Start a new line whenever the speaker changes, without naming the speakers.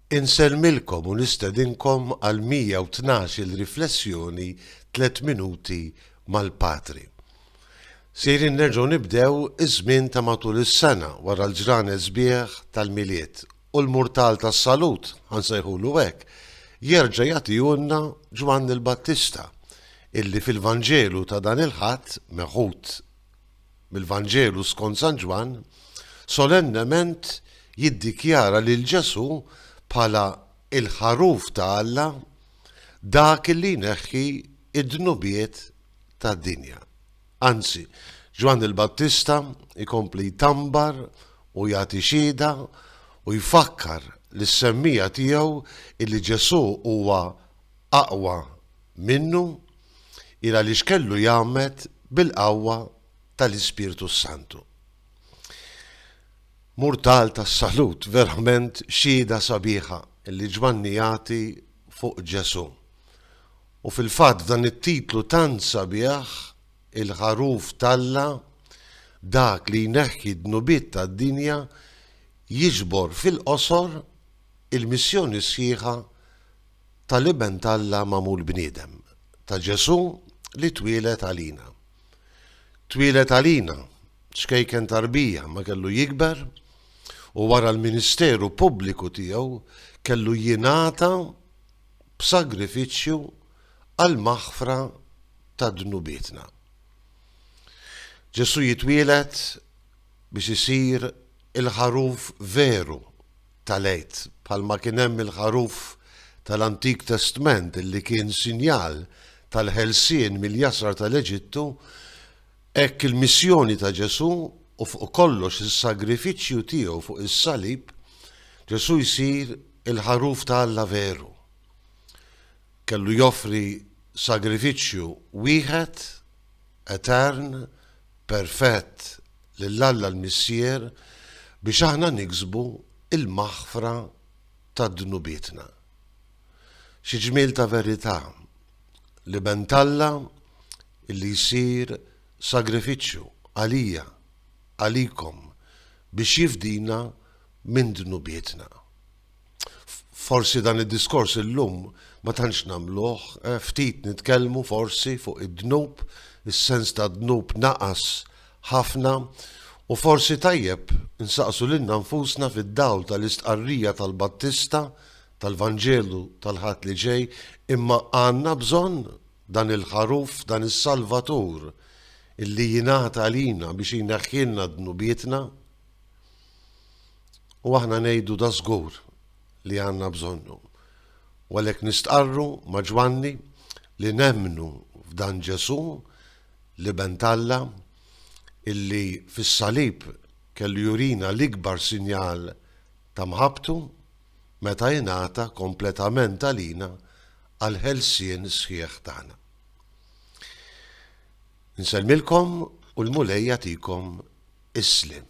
Inselmilkom u nistedinkom għal 112 il-riflessjoni 3 minuti mal-Patri. Sejrin nerġgħu nibdew iż-żmien ta' matul is-sena wara l-ġranet sbieħ tal-miliet u l-murtal tas-salut ħansejħulu hekk jerġa' jagħtihulna Ġwan il-Battista illi fil-Vanġelu ta' dan il-ħadd meħud mill-Vanġelu skont San Ġwan solennement jiddikjara lil Ġesu bħala il-ħaruf ta' Alla dak li jneħħi id-dnubiet tad-dinja. Anzi, Ġwan il-Battista ikompli jtambar u jagħti xhieda u jfakkar lis-semmija tiegħu illi Ġesu huwa aqwa minnu ila li xkellu jagħmel bil-qawwa tal-Ispirtu Santu. Murtal tas-salut, verament xhieda sabiħa illi Ġwan jagħti fuq Ġesu. U fil-fatt f'dan it-titlu tant sabiħ il-ħaruf t'Alla dak li jneħħi d-dnubiet tad-dinja jiġbor fil-qosor il-missjoni sħiħa tal-iben t'Alla magħmul bniedem ta' Ġesu li twieled għalina. Twieled għalina xkejken tarbija ma kellu jikber u wara l-ministeru pubbliku tiegħu kellu jingħata b'sagrifiċċju għal maħfra ta' dnubietna. Ġesu jitwieled biex isir il-ħaruf veru tal-għid bħalma kien hemm il-ħaruf tal-Antik Testament illi kien sinjal tal-ħelsien mill-jasar tal-Eġittu, hekk il-missjoni ta' Ġesu u fuq kollox is-sagrifiċċju tiegħu fuq is-salib, Ġesu jsir il-ħaruf ta' Alla veru. Kellu joffri sagrifiċċju wieħed, etern, perfett lill-Alla l-Missier biex aħna niksbu il-maħfra ta' dnubietna. Xi ġmiel ta' verità li ben Alla illi jsir sagrifiċċju għalija, għalikom biex jifdina minn dnubietna. Forsi dan id-diskors illum ma tantx nagħmluh, ftit nitkellmu forsi fuq id-dnub, is-sens ta' dnub naqas ħafna u forsi tajjeb insaqsu lilna nfusna fid-dawl tal-istqarrija tal-Battista tal-Vanġelu tal-ħadd li ġej, imma għandna bżonn dan il-ħaruf, dan is-Salvatur illi jingħata għalina biex jneħħilna dnubietna u aħna ngħidu da żgur li għandna bżonnu. U għalhekk nistqarru ma' Ġwanni li nemmnu f'dan Ġesu li ben Alla illi fis-salib kellu jurina l-ikbar sinjal ta' mħabbtu meta jingħata kompletament għalina għal ħelsien sħiħ tagħna. Insellmilkom u l-mulej jagħtikom is-slim.